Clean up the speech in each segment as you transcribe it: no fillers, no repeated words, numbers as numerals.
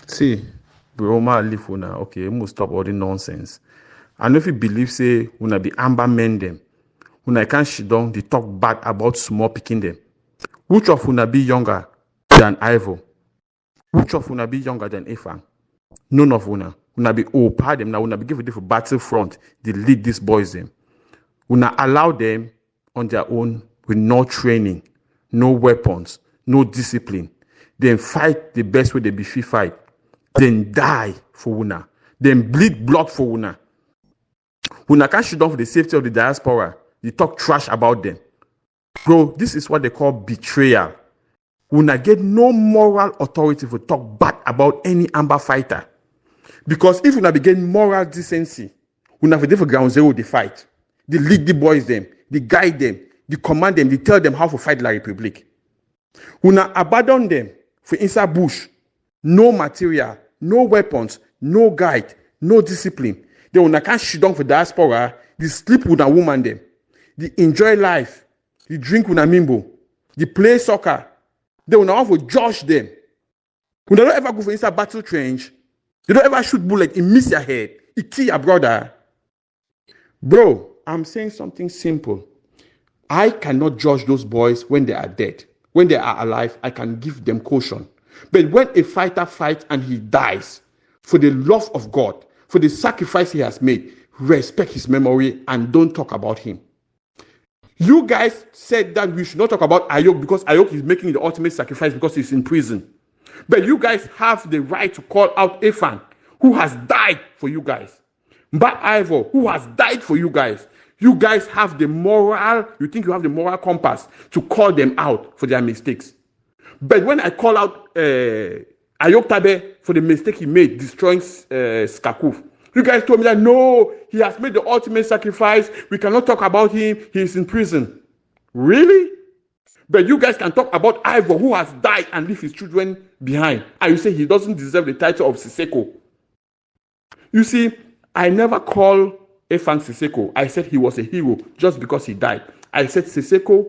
See, bro, ma live una. Okay, we must stop all the nonsense. I know if you believe say una be amber men them, una can't shit down the talk bad about small picking them. Which of una be younger than Ivo? Which of una be younger than Efang? None of una. Una be pardon them now. Una be given them for battlefront. They lead these boys them. Una allow them on their own with no training, no weapons, no discipline. Then fight the best way they be fit fight. Then die for una. Then bleed blood for una. Una can't shoot down for the safety of the diaspora. You talk trash about them. Bro, this is what they call betrayal. Una get no moral authority to talk bad about any amber fighter. Because if una begin moral decency, una for for ground zero the fight. They lead the boys them, they guide them, they command them, they tell them how to fight La Republic. Una abandon them for inside bush, no material, no weapons, no guide, no discipline. Then una can't shoot down for diaspora, they sleep with a woman them, they enjoy life, they drink with a mimbo, they play soccer. Then una want to judge them. Una don't ever go for inside battle trench. They don't ever shoot bullet, it miss your head, it kill your brother. Bro, I'm saying something simple. I cannot judge those boys when they are dead. When they are alive, I can give them caution. But when a fighter fights and he dies, for the love of God, for the sacrifice he has made, respect his memory and don't talk about him. You guys said that we should not talk about Ayok because Ayok is making the ultimate sacrifice because he's in prison. But you guys have the right to call out Efan, who has died for you guys. Mba Ivo, who has died for you guys. You guys have the moral, you think you have the moral compass to call them out for their mistakes. But when I call out Ayok Tabe for the mistake he made destroying Skakuf, you guys told me that no, he has made the ultimate sacrifice. We cannot talk about him. He is in prison. Really? But you guys can talk about Ivor, who has died and left his children behind. And you say he doesn't deserve the title of Siseko. You see, I never call Efang Siseko. I said he was a hero just because he died. I said Siseko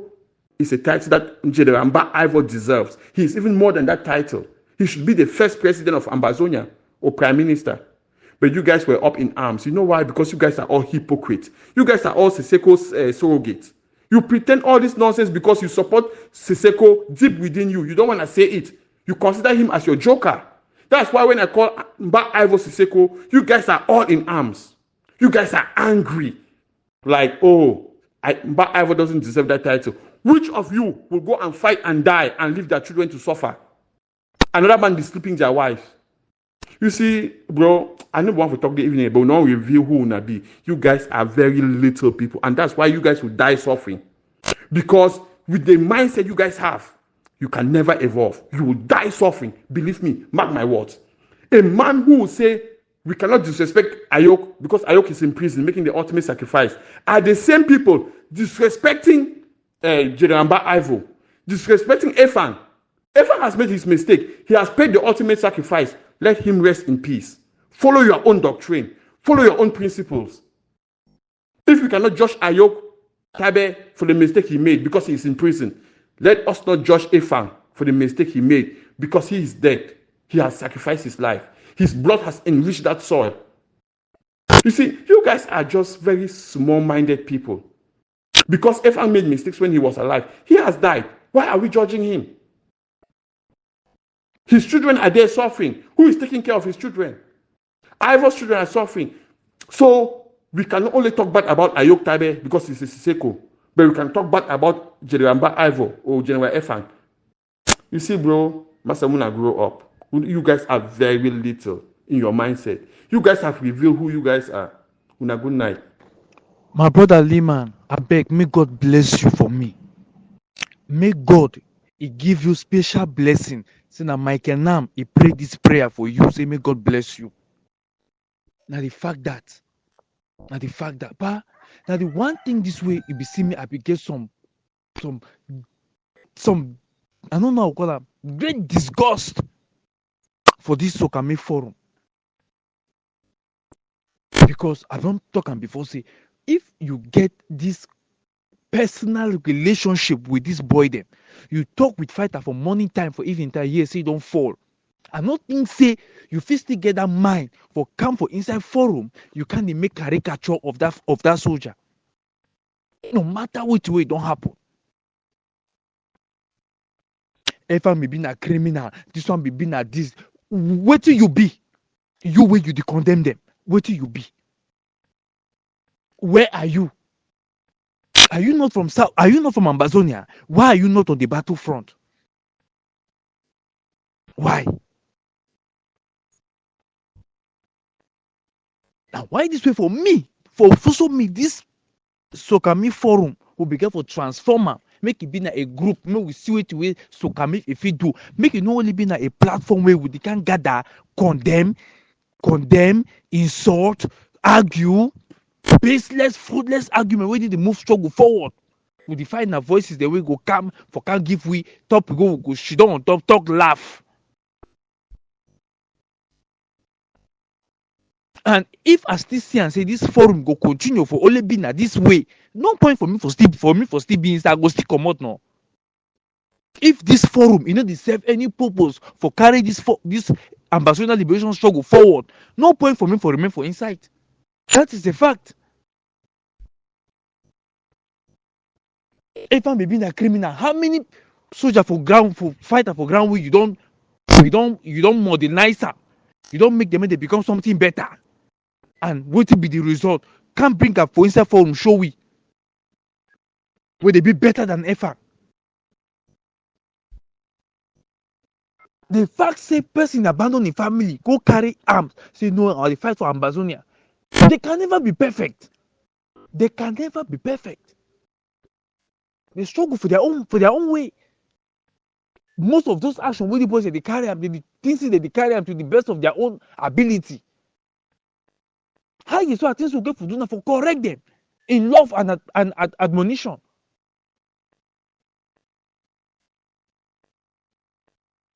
is a title that Njedoramba Ivor deserves. He is even more than that title. He should be the first president of Ambazonia or prime minister. But you guys were up in arms. You know why? Because you guys are all hypocrites. You guys are all Siseko's surrogates. You pretend all this nonsense because you support Siseko deep within you. You don't want to say it. You consider him as your joker. That's why when I call Mba Ivo Siseko, you guys are all in arms. You guys are angry. Like, oh, Mba Ivo doesn't deserve that title. Which of you will go and fight and die and leave their children to suffer? Another man be sleeping their wife. You see, bro, I never want to talk the evening, but now reveal who will be. You guys are very little people, and that's why you guys will die suffering. Because with the mindset you guys have, you can never evolve. You will die suffering. Believe me, mark my words. A man who will say, we cannot disrespect Ayok because Ayok is in prison, making the ultimate sacrifice, are the same people disrespecting Njedoramba Ivo, disrespecting Efang. Efang has made his mistake. He has paid the ultimate sacrifice. Let him rest in peace. Follow your own doctrine. Follow your own principles. If we cannot judge Ayok Tabe for the mistake he made because he is in prison, let us not judge Efang for the mistake he made because he is dead. He has sacrificed his life. His blood has enriched that soil. You see, you guys are just very small-minded people. Because Efang made mistakes when he was alive. He has died. Why are we judging him? His children are there suffering. Who is taking care of his children? Ivor's children are suffering. So we can not only talk bad about Ayok Tabe because he's a Siseko, but we can talk bad about Njedoramba Ivo or General Efang. You see, bro, Masamuna grow up. You guys are very little in your mindset. You guys have revealed who you guys are. Una good night. My brother Lehman, I beg, may God bless you for me. May God he give you special blessing. Say now Michael Nam, he pray this prayer for you. Say may God bless you. Now the fact that, but now the one thing this way, if you see me, I be get some, I don't know how to call that, great disgust for this Sokame forum. Because I don't talk and before say, if you get this personal relationship with this boy, then you talk with fighter for morning time, for evening time, here, say don't fall. I no think say you fit still get that mind for come for inside forum you can dey make caricature of that soldier. No matter which way e don happen. Efa maybe na criminal, this one maybe na this. Wetin you be? You wey you dey condemn them. Wetin you be? Where are you? Are you not from South? Are you not from Amazonia? Why are you not on the battlefront? Why? Now why this way for me? For also me, this Sokami forum will be get for transform am, make e be na a group, make we see wetin wey Sokami e fit do, make e no only be na a platform where we can gather, condemn, insult, argue, baseless, fruitless argument wey need to move struggle forward. We define our voices the way go calm for can give we top we go sit down on top, talk, laugh. And if I still see and say this forum go continue for only be na this way, no point for me for still be inside, I go still comot now. If this forum e no dey serve any purpose for carry this ambassador liberation struggle forward, no point for me for remain for inside. That is a fact. If I may be na criminal, how many soldier for ground, for fighter for ground wey you don modernize am, you don make them, make they become something better, and wetin be the result? Can't bring am for inside forum show we wey dey be better than ever. The fact say person abandon im family go carry arms say no I dey fight for Amazonia, they can never be perfect. They can never be perfect. They struggle for their own way. Most of those actions wey the boys dey carry am, they think say they dey carry am to the best of their own ability. How you so things will get for do na for correct them in love and admonition.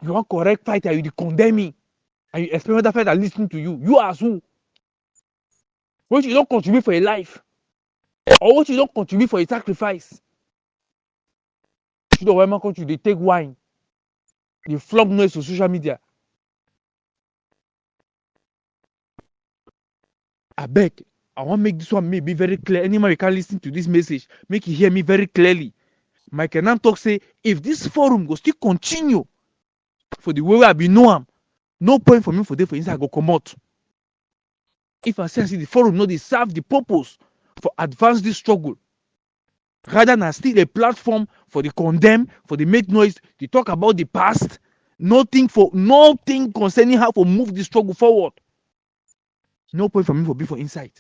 You want correct fighter, you dey condemn me, and you expect other fighter lis ten to you. You as who? What you don contribute for a life, or what you don contribute for a sacrifice? You know why my country dey take wine, dey flog noise for social media. Abeg, I wan make this one be very clear. Any man you can lis ten to this message, make you hear me very clearly. Michael Nam talk say if this forum go still continue for the way I be know am, no point for me for dey for inside, I go comot. If I see the forum no dey serve the purpose for advance this struggle, rather than still a platform for the condemn, for the make noise, to talk about the past, nothing concerning how to move the struggle forward. No point for me for be for inside.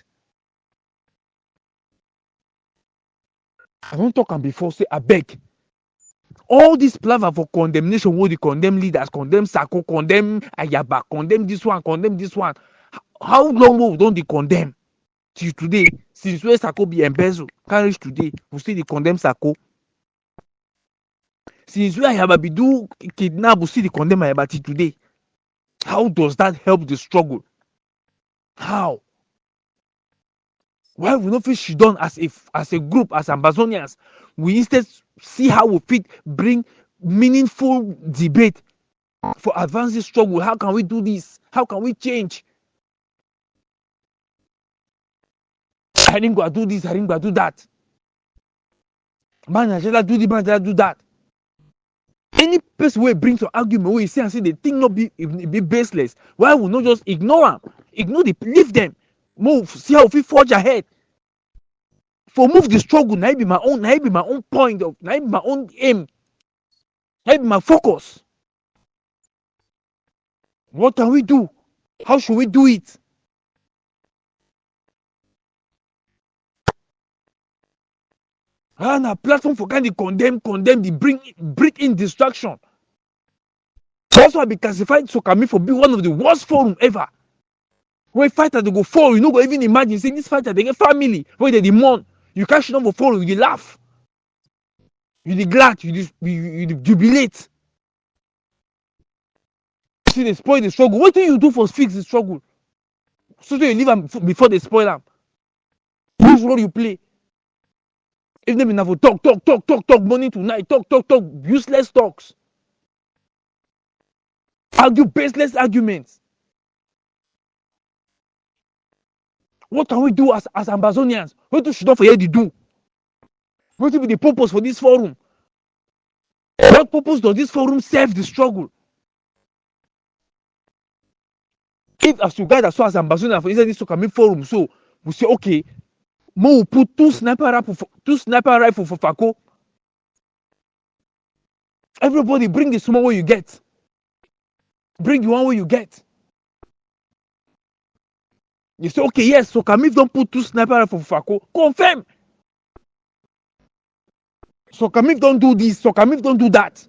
I don talk am before, say abeg, all this platform for condemnation wey dey condemn leaders, condemn Sako, condemn Ayaba, condemn this one, condemn this one. How long we don dey condemn till today? Since wey Sako be embezzle, can reach today, we still dey condemn Sako. Since wey Ayaba be do kidnap, we still dey condemn Ayaba till today. How does that help the struggle? How? Why we no fit sit down as a group, as Ambazonians, we instead see how we fit bring meaningful debate for advancing struggle? How can we do this? How can we change? I didn't go do this, I didn't go do that. Man, Nigeria do this, man, Nigeria do that. Any person wey bring some argument wey you see and say the thing not be baseless, why we not just ignore them? Leave them. Move, see how we forge ahead. For move the struggle, na be my own, na be my own point of, na be my own aim, na be my focus. What can we do? How should we do it? And a platform for kind of condemn, the bring in distraction. That's why I be classified Sokami for being one of the worst forum ever. When fighter they go fall, you no go even imagine say this fighter they get family where they mourn. You can't shoot up for fall, you laugh, you glad, you jubilate. See they spoil the struggle. What do you do for fix the struggle? So you leave them before they spoil them. Which role you play? If they be now for talk morning to night, talk, useless talks. Argue baseless arguments. What can we do as Ambazonians? What should not forget to do? What will be the purpose for this forum? What purpose does this forum serve the struggle? If as you guys are so as Ambazonians for inside this Sokami forum, so we say okay, Mo will put two sniper rifle for Fako. Everybody bring the small way you get. Bring the one way you get. You say, okay, yes, so Kamif don't put two sniper rifle for Fako. Confirm. So Kamif don't do this, so Kamif don't do that.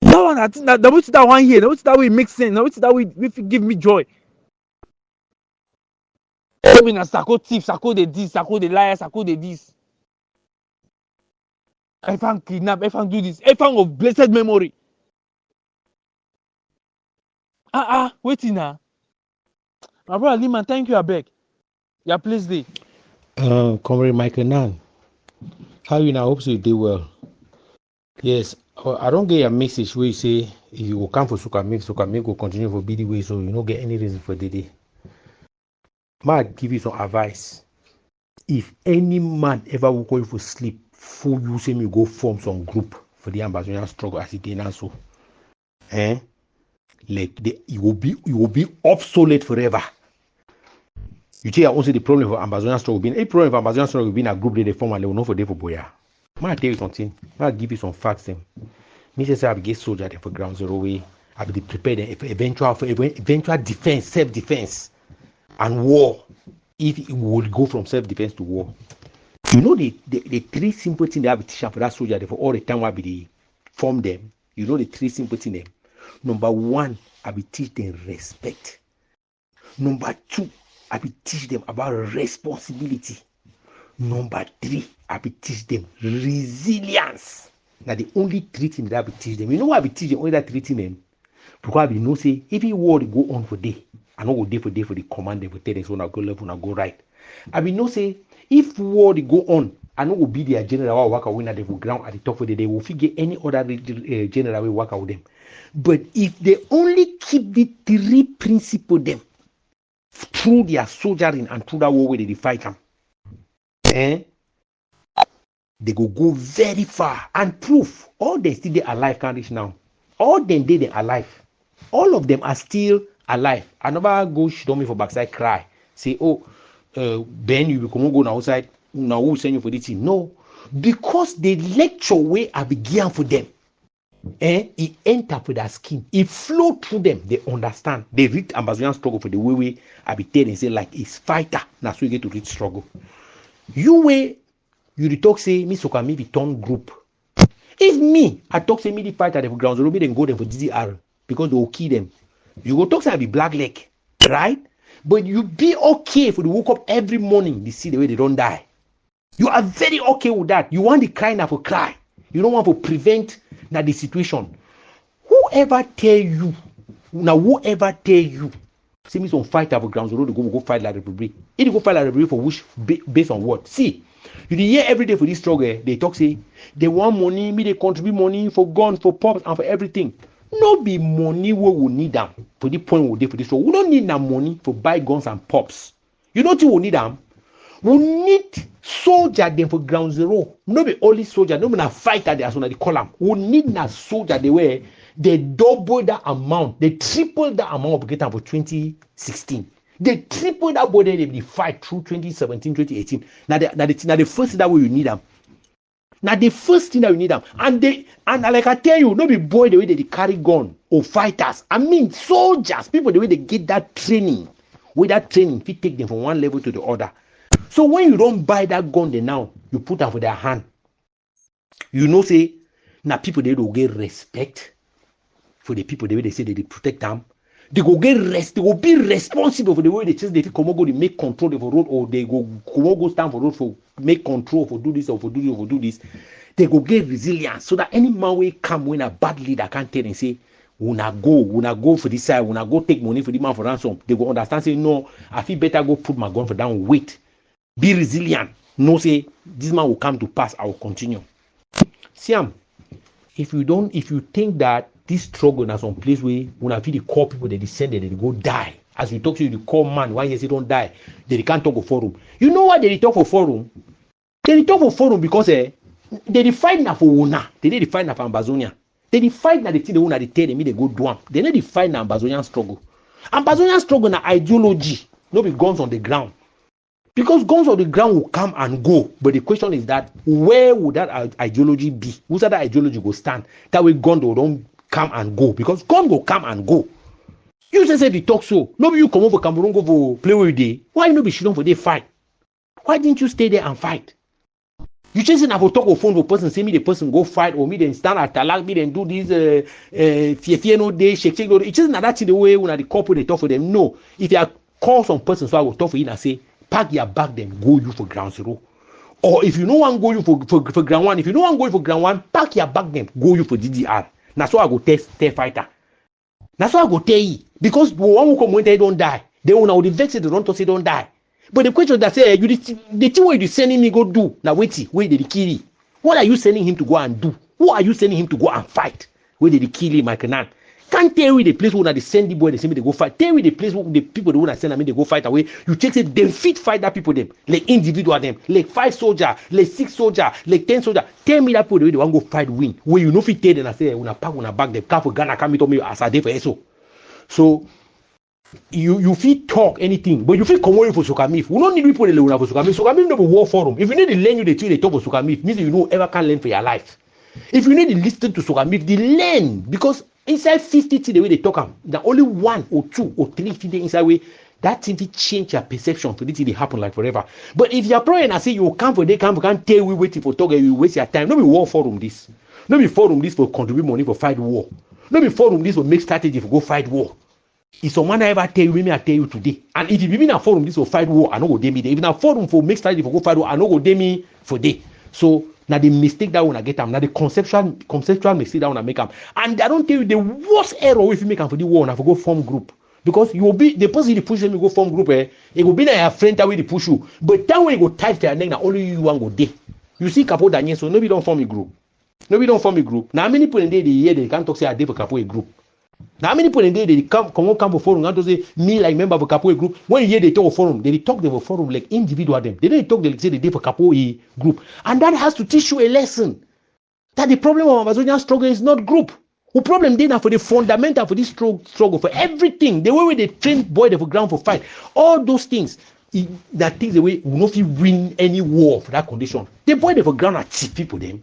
That one, I think that which that one here, that which that way makes sense, that which that way give me joy. Maybe na Sako thief, Sako the this, Sako the liar, Sako the this. Efan kidnap, Efan do this, Efan of blessed memory. Waiting now. My brother Liman, thank you, I beg. Yeah, please day. Comrade Michael Nan, how you now? Hope so you do well. Yes, I don't get your message where you say if you will come for Sukamik will continue for BD way, so you don't get any reason for the day. Might give you some advice. If any man ever will call you for sleep, full you say me go form some group for the Ambazonian struggle as it is so. You will be obsolete forever. You see, also the problem for Ambazonian struggle being a problem for Ambazonian struggle being a group they form and they will not for day for boya. Might tell you something. Might give you some facts. Me say I be get soldier for ground zero way. I be prepared for eventual defense, self-defense, and war. If it would go from self-defense to war. You know the three simple things they have to teach for that soldier for all the time I be form them. You know the three simple things them. Number one, I be teach them respect. Number two, I be teach them about responsibility. Number three, I be teach them resilience. Now the only three things that I be teach them. You know why I be teach them only that three things them? Because I be know say if you war go on for day, I know go day for the command them for tell them so now go left, now go right. I be know say if war go on, I know go be their general worker when at the ground at the top of the day, will figure any other general will work out with them. But if they only keep the three principles them through their soldiering and through that war where they fight them, they go very far and prove all them still they alive can't reach now. All them they alive. All of them are still alive. I never go show me for backside cry. Say, Ben, you will come go outside. Now who send you for this thing? No. Because the lecture way I began for them. It enter for their skin. It flow through them. They understand. They read Ambazonian struggle for the way I be telling say like it's fighter. Now so you get to read struggle. You talk say me Sokami be turn group. If me I talk say me the fighter they for ground zero, then go them for DDR because they will kill them. You go talk say I be black leg, right? But you be okay for the wake up every morning. They see the way they don't die. You are very okay with that. You want the cry now for cry. You don't want to prevent that the situation. Whoever tell you, see me some fighter for ground zero, they go fight like Republic. If you go fight like Republic for which based on what? See, you hear every day for this struggle, they talk say they want money, me they contribute money for guns, for pops, and for everything. No be money we will need them for the point we for this struggle. We don't need that money for buy guns and pops. You don't think we need them? We need soldier them for ground zero. No be only soldier, no be na fighter they as on the column. We need na soldier they were they double that amount, they triple that amount of get them for 2016. They triple that body they fight through 2017, 2018. Now the first thing that way you need them. Now the first thing that you need them, and like I tell you, no be boy the way they carry gun or fighters. I mean soldiers, people the way they get that training. With that training, if you take them from one level to the other. So when you don't buy that gun, then now you put them for their hand. You know, say now people they will get respect for the people the way they say they protect them. They go get rest. They will be responsible for the way they chase. They come go to make control of the road, or they go stand for road for make control for do this or for do this or for do this. They go get resilience so that any man will come when a bad leader can't tell and say, "We not go for this side. We not go take money for the man for ransom." They go understand. Say, "No, I feel better go put my gun for down. Wait, be resilient. No, say this man will come to pass. I will continue." Siam, if you think that this struggle na some place where una fit dey call people dey descend they go die. As we talk to you, the call man 1 year say don't die. They can't talk for forum. You know why they talk for forum? They talk for forum because they fight na for una. They dey fight na for Ambazonia. They fight na the thing they una dey tell them they go do am. They dey fight na Ambazonian struggle. Ambazonian struggle na ideology, no be guns on the ground. Because guns on the ground will come and go. But the question is that where would that ideology be? Who's that ideology go stand? That way gun don't come and go. Because gun will come and go. You just say they talk so. Nobody you come over Cameroon go for play with day. Why you not be shooting for they fight? Why didn't you stay there and fight? You just say I will talk on phone for person, say me the person go fight or me then stand at talak, me then do this fear no day, shake no day. It's just not that in the way when the couple they talk for them. No. If you call some person, so I will talk for you and say, pack your bag, then go you for ground zero. Or if you no one go you for ground one, if you no one go you for ground one, pack your bag, then go you for DDR. That's why I go test fighter. That's why I go tell you. Because one who come when they don't die, they will now the vex they don't talk say don't die. But the question that say you the thing where you sending me go do now wait they kill you. What are you sending him to go and do? Who are you sending him to go and fight? Where they kill him, Michael Nan? Can't tell me the place where they send the boy they send me they go fight. Tell me the place where the people they want to send me they go fight away. You check it, them fit fight that people them like individual them like 5 soldier, like 6 soldier, like 10 soldier. Tell me that people the way they want to go fight win. Where you know fit tell them I say when I pack when I back them can't for Ghana come to me as I did for ESO. So you fit talk anything, but you fit come away for Sokamif. We don't need people to learn for Sokamif. Sokamif no be war forum. If you need to learn you the thing they talk for Sokamif, means you know ever can learn for your life. If you need to listen to Sokamif, they learn because inside 50 things the way they talk am, the only 1 or 2 or 3 things inside way that thing fit change your perception for this thing they happen like forever. But if you're praying and say you come for they come can't tell we waiting for talk and you waste your time. No be war forum this. No be forum this for contribute money for fight war. No be forum this for make strategy for go fight war. If someone ever tell you, maybe I tell you today. And if you be in a forum, this will fight war, I know go day me. If in a forum for make strategy for go fight war, I know go day me for day. So now the mistake that when I get them, now the conceptual mistake that when I make them. And I don't tell you the worst error if you make them for the war, and for go form group. Because you will be the person you push them, you go form group, it will be like your friend that way they push you. But that way you go tight to your neck, now only you one go day. You see Capo Daniel, so nobody don't form a group. Nobody don't form a group. Now how many people in there they hear they can't talk say I did for Capo a group. Now, how many people in there they come for forum and to say me like member of a Capoe group? When you hear they talk forum, they talk them for forum like individual them. They don't talk they say they did for Capoe group, and that has to teach you a lesson that the problem of Amazonian struggle is not group. The problem then for the fundamental for this struggle for everything. The way they train boy they for ground for fight, all those things. That things the way will not win any war for that condition. The boy they for ground are cheap people them.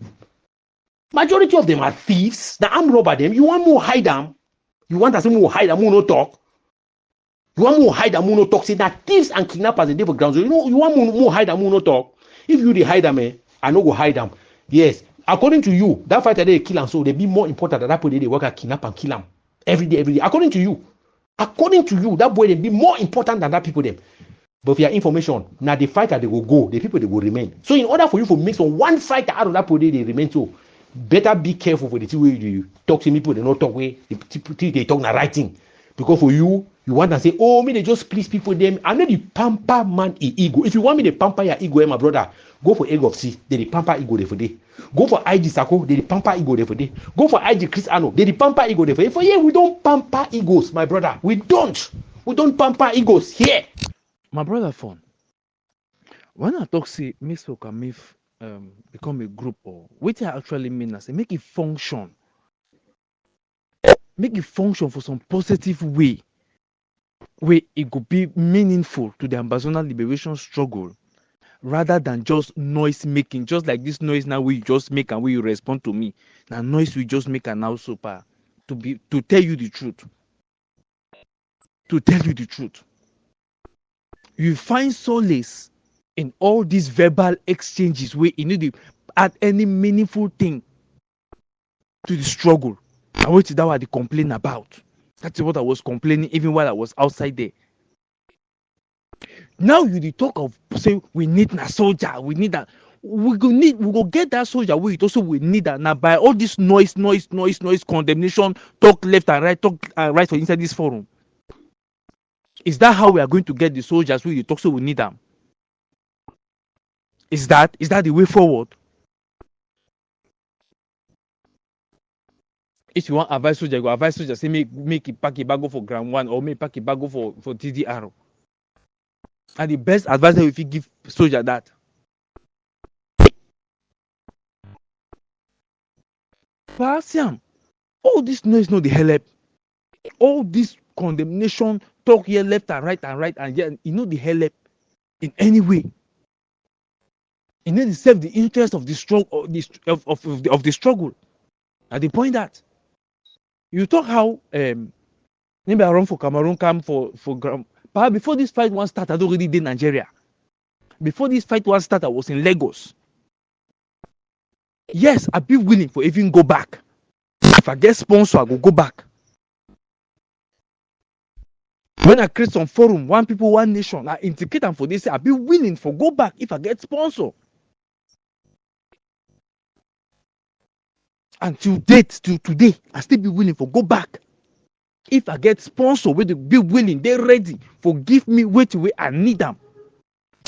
Majority of them are thieves. The armed robber them. You want more hide them. You want to say more hide and no talk? You want more hide and no talk? Say that thieves and kidnappers they for ground. So you want more hide and no talk? If you they hide them, I no go hide them. Yes, according to you, that fighter they kill and so they be more important than that boy they work at kidnap and kill them every day. According to you, that boy they be more important than that people them. But for your information, now the fighter they will go, the people they will remain. So in order for you to make some one fighter out of that body, they remain so. Better be careful for the two way you talk to people, they don't talk way, they talk na right thing. Because for you want to say, oh, me they just please people them. I know the pamper man ego. If you want me to pamper your ego, my brother, go for egg of C, they the pamper ego there for day. Go for IG Sako, they the pamper ego there for day. Go for IG Chris Ano, they the pamper ego there for day. For here, we don't pamper egos, my brother. We don't pamper egos here. My brother phone. When I talk say Miss Okamif become a group or what I actually mean I say make it function for some positive way where it could be meaningful to the Amazonian liberation struggle rather than just noise making, just like this noise now we just make and we respond to me. Now noise we just make and now super to tell you the truth. To tell you the truth. You find solace in all these verbal exchanges where you need to add any meaningful thing to the struggle. And what is that what they complain about? That's what I was complaining even while I was outside there. Now you talk of say we need a soldier, we need that. We go get that soldier. We also we need that now by all this noise, condemnation, talk left and right for inside this forum. Is that how we are going to get the soldiers? We talk so we need them. Is that the way forward? If you want advise soldier, go advise soldier say make it pack a bag for ground one or make pack a bag for TDR. And the best advice if you give soldier that. But Siam, all this noise no the help. All this condemnation talk here left and right and yeah, you know the help in any way. You need to serve the interest of the struggle of the struggle. At the point that you talk how maybe I run for Cameroon camp for but before this fight one start, I don't already did Nigeria. Before this fight one start, I was in Lagos. Yes, I'd be willing for even go back. If I get sponsor, I will go back. When I create some forum, one people, one nation, I indicate them for this, I'll be willing for go back if I get sponsor. Until date, till today, I still be willing for go back. If I get sponsor, we be willing, they ready for give me wait I need them.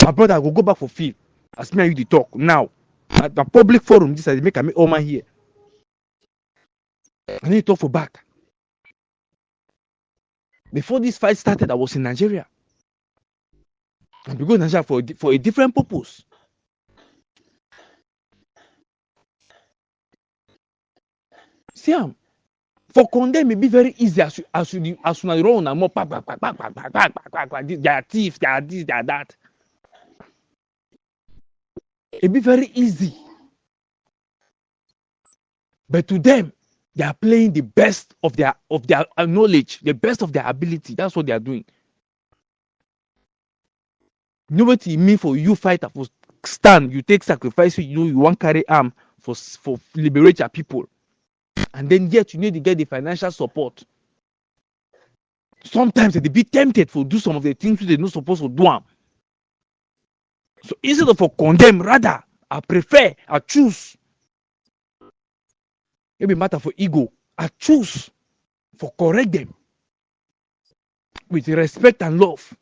My brother, I will go back for field. As me and you the talk now. At the public forum, this I make a all man here. I need to talk for back. Before this fight started, I was in Nigeria. And we go to Nigeria for a different purpose. See, for condemn it be very easy as you run and more they are thieves, they are this, they are that. It be very easy. But to them, they are playing the best of their knowledge, the best of their ability. That's what they are doing. You know what it means for you fighter for stand, you take sacrifice, you want carry arm for liberate your people. And then yet you need to get the financial support. Sometimes they be tempted to do some of the things they're not supposed to do. So instead of for condemn, rather I prefer, I choose. It be matter for ego. I choose for correct them with respect and love.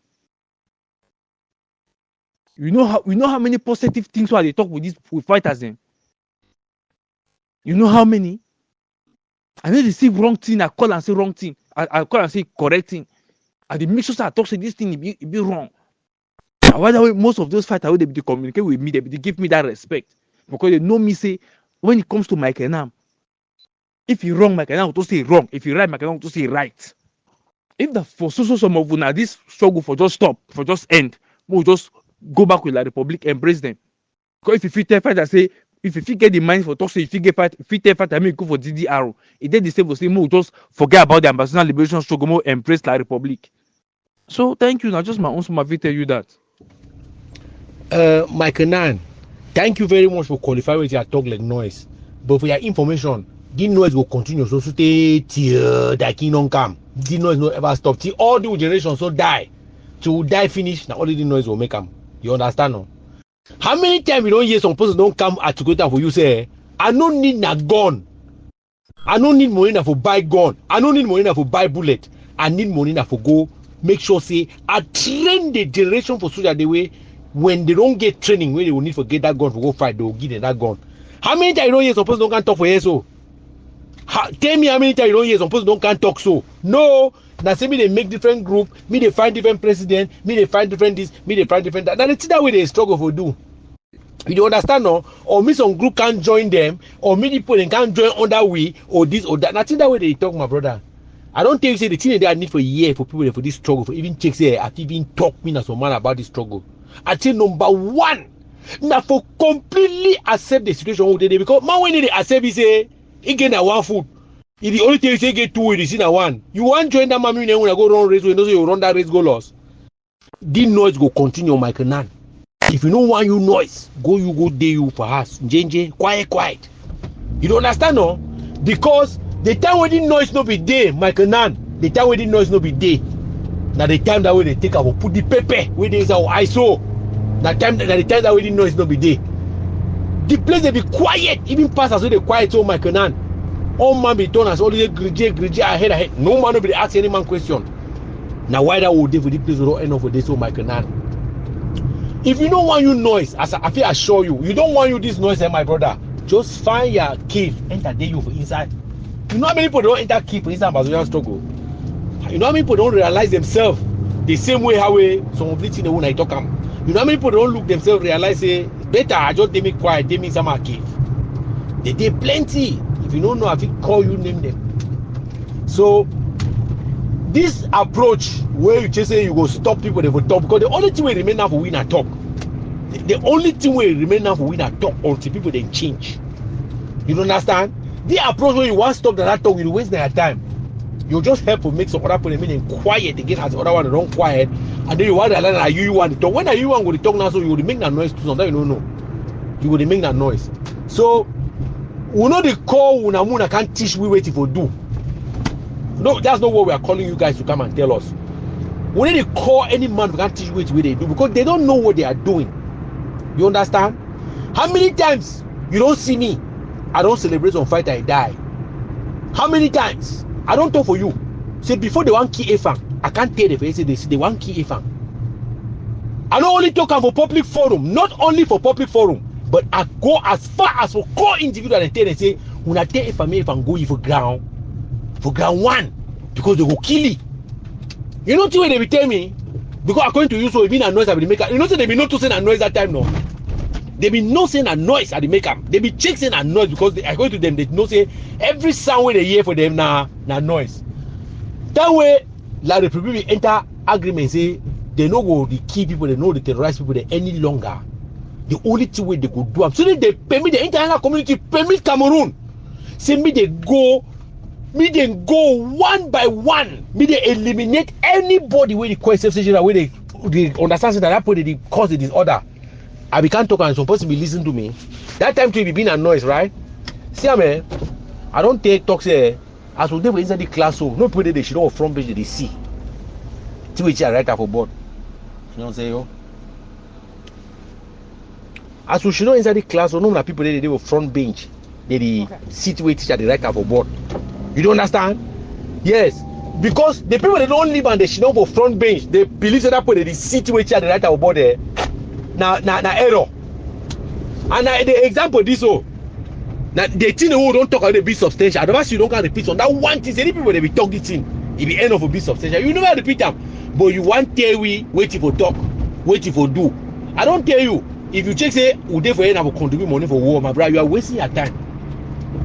You know how many positive things why they talk with fighters then. You know how many? I need to see wrong thing. I call and say wrong thing. I call and say correct thing. And the make sure I talk say this thing it be wrong. And why way most of those fighters they be communicate with me, they give me that respect because they know me say when it comes to Michael Nam, if you wrong, Michael Nam will say wrong. If you right, Michael Nam will say right. If the for so some of you now this struggle for just stop, for just end, we'll just go back with the Republic, embrace them. Because if you fit tell fighter say. If you get the mind for talk, so if you get fight, I mean go for DDR. It did the same for say, more just forget about the ambassador liberation struggle, more embrace la Republic. So thank you. Now just my own smart tell you that. Michael Nan, thank you very much for qualifying with your talk like noise. But for your information, the noise will continue. So stay till the kingdom come. The noise no ever stop. Till all the generations so die. Till die finish, now only the noise will make them. You understand no? How many times you don't hear some person don't come at together for you say, I don't need a gun. I don't need money for buy gun. I don't need money for buy bullet. I need money for go make sure say I train the generation for soldier the way when they don't get training where they will need to get that gun for go fight, they will give them that gun. How many times you don't hear some person don't can talk for you so? Tell me how many times you don't hear some person don't can talk so? No. Now say me they make different group, me they find different president, me they find different this, me they find different that. Now it's that way they struggle for do. You don't understand no? Or me some group can't join them, or me people they can't join other way, or this or that. That's that way they talk, my brother. I don't tell you say the thing that I need for a year for people for this struggle, for even check say I even talk me as some man about this struggle. I think number one, now for completely accept the situation who they because man when they accept he say he get that one food. If the only thing you say get two, it is in a one. You want join that mammy when I go run race, you know so you run that race go loss. The noise go continue, Michael Nan. If you don't want you noise, you go there you for us. JJ, quiet. You don't understand no? Because the time when the noise no be there, Michael Nan, the time when the noise no be there. Now the time that way they take I will put the pepper where there is our ISO. The time that way the noise no be there. The place they be quiet, even past as well they quiet so Michael Nan. All man be done as all the grije ahead. No man will be asking any man question. Now why that would do for the place will end up for this so Michael Nan? If you don't want you noise, as I feel assure you, you don't want you this noise, my brother. Just find your cave, enter there you for inside. You know how many people don't enter key for this Amazonian struggle? You know how many people don't realize themselves the same way how some of these things when I talk them. You know how many people don't look themselves realize say better I just they make quiet, they make some cave. They did plenty. If you don't know, I think call you name them. So this approach where you just say you go stop people they will talk because the only thing we remain now for win at talk. The only thing we remain now for win at talk until people they change. You don't understand? The approach where you want to stop that talk, you waste their time. You just help to make some other people remain quiet again as the other one don't quiet, and then you want to learn that you want to talk. When are you want to talk now? So you will make that noise too. Sometimes you don't know. You will make that noise. So we know the call Unamuna can't teach we waiting for do. No, that's not what we are calling you guys to come and tell us. We need to call any man who can't teach what they do because they don't know what they are doing. You understand? How many times you don't see me? I don't celebrate on fight, I die. How many times? I don't talk for you. Say before they want key Afang, I can't tell them. Say they want key Afang. I don't only talk for public forum, not only for public forum, but I go as far as for core individual and tell them say, when I tell if I'm going for ground one, because they go kill it. You know what they will tell me? Because according to you, so even a noise I will make. You know, so they be not to say a noise that time no. They be no saying a noise at the make up. They be check saying a noise because according to them, they know say every sound where they hear for them na noise. That way, like the people will enter agreement say they no go the key people, they know the terrorize people they any longer. The only thing way they could do. So they permit the international community, permit Cameroon. Say me they go one by one. Me they eliminate anybody where the question where they understand that point they cause the disorder. I can't talk and supposed to be listening to me. That time to be being a noise, right? See, man, I don't take talk say as we were inside the classroom. No people they should know front page they see. See which I write up for board. You know what I'm saying? Yo? As we should know inside the classroom, no people they were front bench. They sit where teacher they write up for board. You don't understand? Yes. Because the people they don't live and they should know for front bench, they believe that they sit where teacher they write up for board there. Na error. And the example this now the thing who don't talk about the be substantial. Otherwise you don't can repeat on that one thing. Any people they be talk this thing, it be end of a be substantial. You never repeat them, but you want tell we waiting for talk, waiting for do. I don't tell you. If you check say we dey for end of contribute money for war, my brother, you are wasting your time.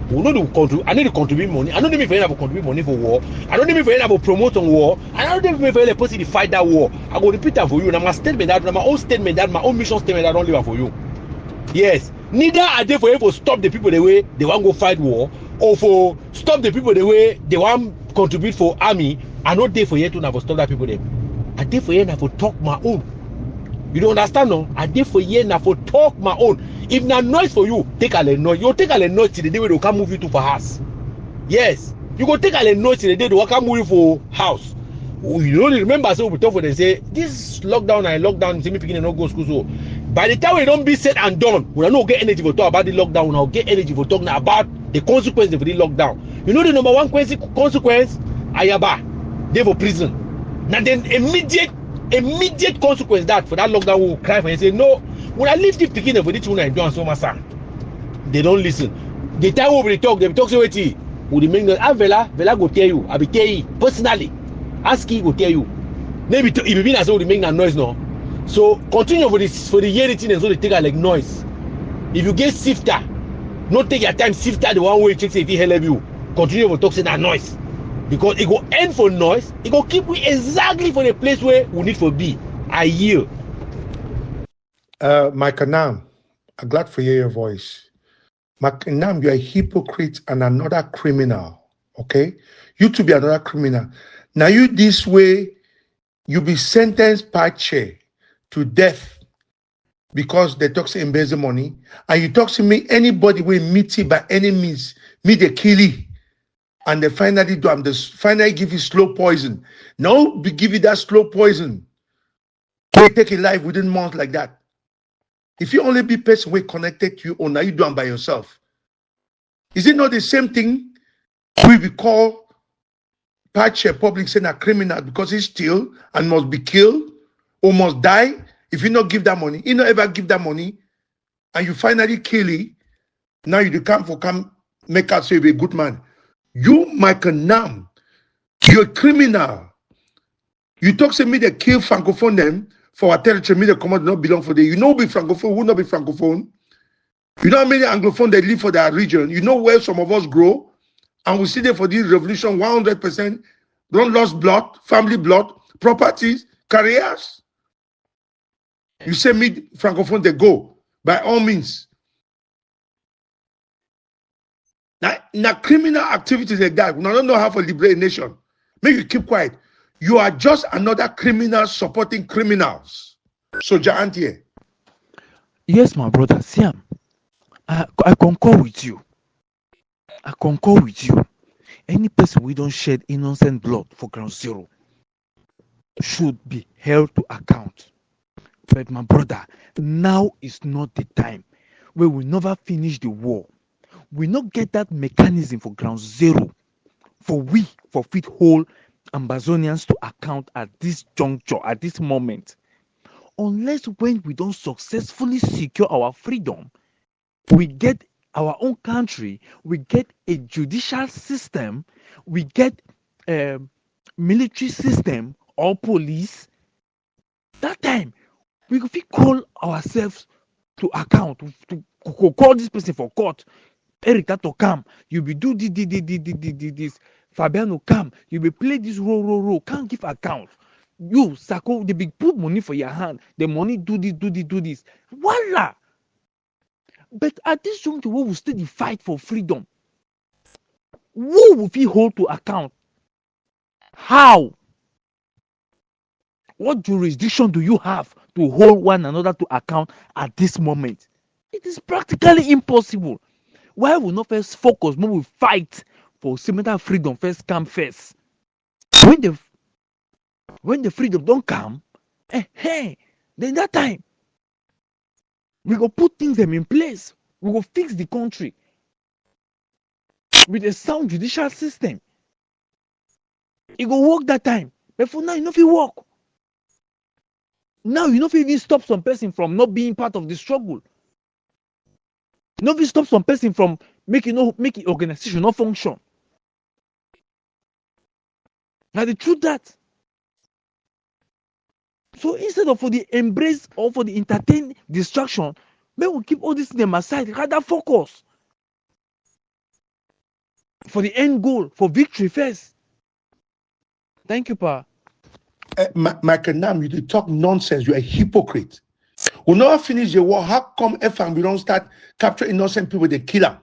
We know to contribute. I need to contribute money. I don't need me for end of contribute money for war. I don't need me for end of promote on war. I don't need me for end person to fight that war. I go repeat that for you. Now my statement that, my own statement that, my own mission statement. I don't leave it for you. Yes. Neither are they for you for stop the people the way they want to go fight war, or for stop the people the way they want contribute for army. I not there for you to now for stop that people them. I there for you now for talk my own. You don't understand no? I there for you now for talk my own. If na noise for you, take a noise. You take a noise till the day where they can move you to for house. Yes, you go take a noise till the day they can move you for house. You only remember so we talk for them say this lockdown and lockdown. See me picking no go school so. By the time we don't be said and done, we don't get energy for talk about the lockdown. We don't get energy for talking about the consequences of the lockdown. You know the number one consequence? Ayaba, they for prison. Now then immediate consequence that for that lockdown will cry for and say no. When I leave the beginning for this one I do and so much they don't listen. The time we talk, they talk so with you. Would the make Vela go tell you, I be tell you personally. Ask he go tell you. Maybe if you been as well, they make that noise now. So continue for this for the year and so they take a like noise. If you get sifter, not take your time sifter the one way you check say if he help you. Continue for talk say that noise. Because it go end for noise, it go keep we exactly for the place where we need for be. I yield. Michael Nam, I'm glad to hear your voice. Michael Nam, you're a hypocrite and another criminal. Okay? You to be another criminal. Now you this way, you be sentenced by chair to death because they talk to embezzle money. And you talk to me, anybody will meet you by any means, me they kill you. And they finally do, they finally give you slow poison. Now we give you that slow poison. They take a life within months like that. If you only be person way connected to you, or now you do them by yourself. Is it not the same thing we will call Pache public saying a criminal because he steal and must be killed or must die if you not give that money? You not ever give that money and you finally kill it. Now you come make us say you be a good man. You, Michael Nam, you're a criminal. You talk to me, they kill Francophone them for our territory, me, the command not belong for them. You know, be Francophone, who not be Francophone. You know how many Anglophone they live for their region. You know where some of us grow, and we see there for this revolution 100%. Don't lost blood, family blood, properties, careers. You say me, Francophone, they go. By all means. Now criminal activities like that, we don't know how to liberate a nation. Make you keep quiet. You are just another criminal supporting criminals. Soldier Auntie. Yes, my brother, Siam, I concur with you. I concur with you. Any person we don't shed innocent blood for ground zero should be held to account. But my brother, now is not the time. We will never finish the war. We not get that mechanism for ground zero. For fit hold Amazonians to account at this juncture, at this moment. Unless when we don't successfully secure our freedom, we get our own country, we get a judicial system, we get a military system or police, that time we go fit call ourselves to account, to call this person for court. Erika to come, you be do this. Fabiano come, you be play this role, can't give account. You, Sako, they be put money for your hand. The money do this. Voila! But at this juncture, we will still the fight for freedom. Who will we hold to account? How? What jurisdiction do you have to hold one another to account at this moment? It is practically impossible. Why will not first focus when we fight for similar freedom first come first? When the freedom don't come, then that time we go put things them in place. We go fix the country with a sound judicial system. It go work that time. But for now, you know if it work. Now you know if even stop some person from not being part of the struggle. You know if it stop some person from making organization not function. Now the truth that. So instead of for the embrace or for the entertain distraction, may we keep all this them aside, rather focus for the end goal, for victory first. Thank you, Pa. Michael Nam, you did talk nonsense. You're a hypocrite. We never finish the war. How come we don't start capturing innocent people, they kill them?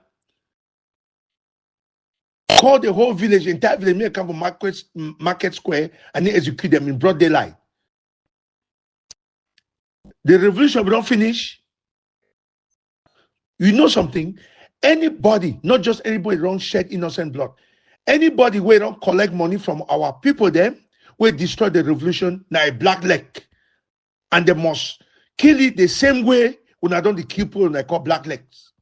Call the whole village, entire village, may come from market square and they execute them in broad daylight. The revolution will not finish. You know something? Anybody, not just anybody, don't shed innocent blood. Anybody who don't collect money from our people, them will destroy the revolution. Now a black leg, and they must kill it the same way when I don't kill people when I call black legs.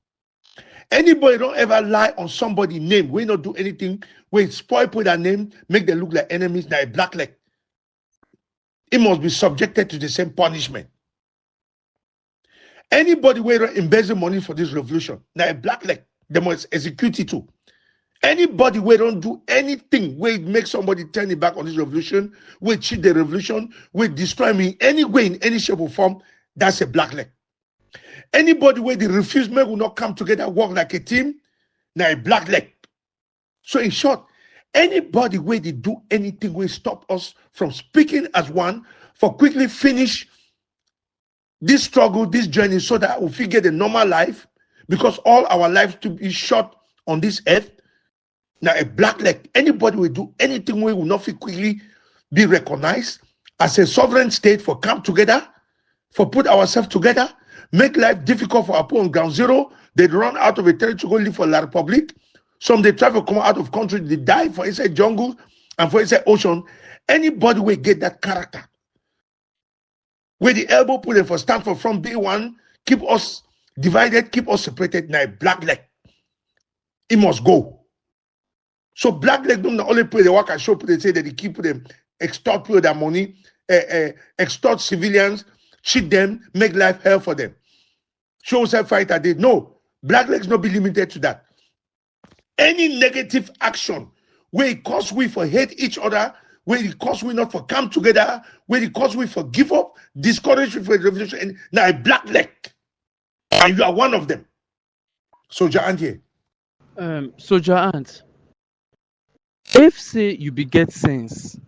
Anybody don't ever lie on somebody's name. We not do anything. We spoil put their name, make them look like enemies. Now a black leg. It must be subjected to the same punishment. Anybody who embezzle money for this revolution, now a black leg, they must execute it too. Anybody who don't do anything where it make somebody turn it back on this revolution, will cheat the revolution, will destroy me any way, in any shape or form, that's a black leg. Anybody where the refusement will not come together, work like a team, now a black leg. So in short, anybody where they do anything will stop us from speaking as one, for quickly finish this struggle, this journey, so that we figure the normal life, because all our lives to be short on this earth. Now a black leg, anybody will do anything we will not quickly be recognized as a sovereign state, for come together, for put ourselves together, make life difficult for our people on ground zero. They run out of a territory to go live for La Republic. Some they travel come out of country, they die for inside jungle and for inside ocean. Anybody will get that character, where the elbow put them for stand for from day one, keep us divided, keep us separated. Now black leg, it must go. So black leg don't only pay the work and show, they say that they keep them, extort people their money, extort civilians, cheat them, make life hell for them. Show self fighter did. No, black legs not be limited to that. Any negative action where it cause we for hate each other, where it cause we not for come together, where it cause we for give up, discourage we for revolution, and now a black leg, and you are one of them. Soldier Andy. Soldier Ant, if say you be get sense,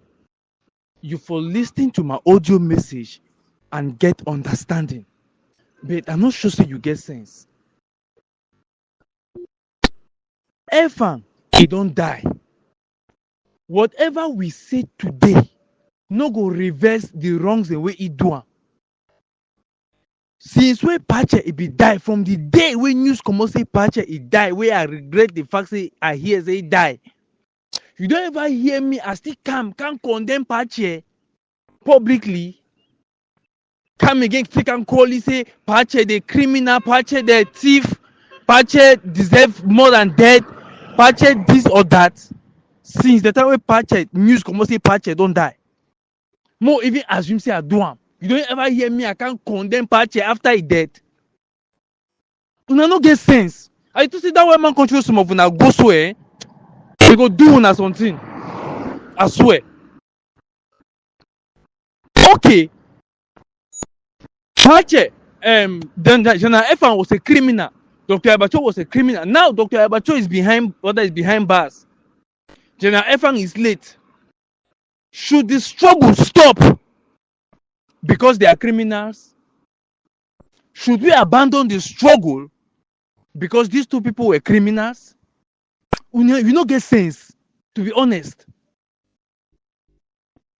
you for listening to my audio message and get understanding, but I'm not sure say you get sense. Efan, he don't die. Whatever we say today, no go reverse the wrongs the way he do am. Since wey Pache he be die, from the day when news comot say Pache he die, wey I regret the fact say I hear say he die. You don't ever hear me, I still can't condemn Pache publicly. Come again, still can call you say Pache the criminal, Pache the thief, Pache deserve more than death, Pache this or that. Since the time wey Pache news comot say Pache don die, more even assume say I do am. You don't ever hear me, I can't condemn Pache after he dead. Una no get sense. I to see that one man control some of una go swear, they go do una something. I swear. Okay. Pache, then General Efan was a criminal. Dr. Abacho was a criminal. Now Dr. Abacho is behind bars. General Efan is late. Should the struggle stop because they are criminals? Should we abandon the struggle because these two people were criminals? You no get sense, to be honest.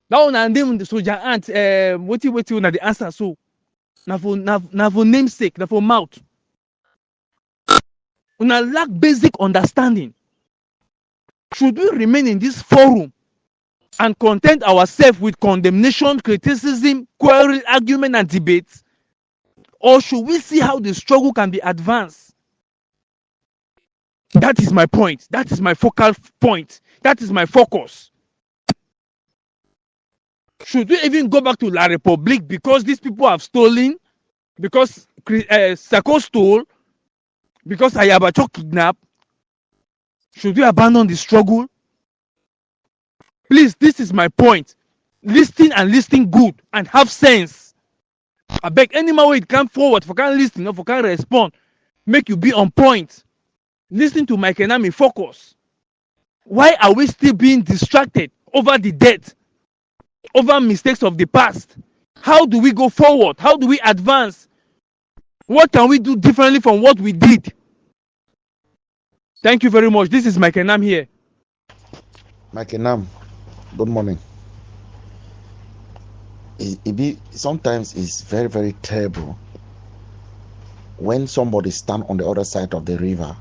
Now una name the Soldier Ant, wetin una the answer so. Na for namesake, na for mouth. Una lack basic understanding. Should we remain in this forum and content ourselves with condemnation, criticism, quarrel, argument, and debate? Or should we see how the struggle can be advanced? That is my point. That is my focal point. That is my focus. Should we even go back to La Republique because these people have stolen, because Sako stole, because Ayabacho kidnapped? Should we abandon the struggle? Please, this is my point. Listen and listen good and have sense. I beg any man wey come forward for can listen or for can respond, make you be on point. Listen to Mike Enami, focus. Why are we still being distracted over the death, over mistakes of the past? How do we go forward? How do we advance? What can we do differently from what we did? Thank you very much. This is Mike Enam here. Mike Enam, good morning. Sometimes it's very, very terrible when somebody stand on the other side of the river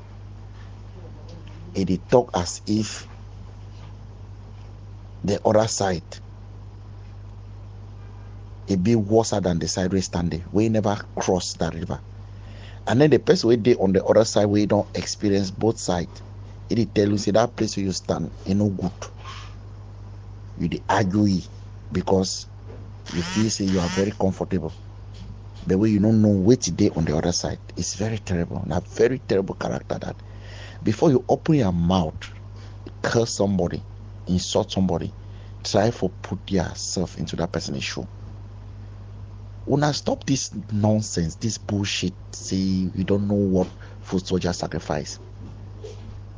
and they talk as if the other side it be worse than the side we standing. We never cross that river. And then the person we dey on the other side we don't experience both sides. It tell you say that place where you stand is no good. You dey argue because you feel say you are very comfortable. The way you don't know which day on the other side. It's very terrible. A very terrible character that before you open your mouth, curse somebody, insult somebody, try to put yourself into that person's shoe. When I stop this nonsense, this bullshit, say you don't know what foot soldiers sacrifice.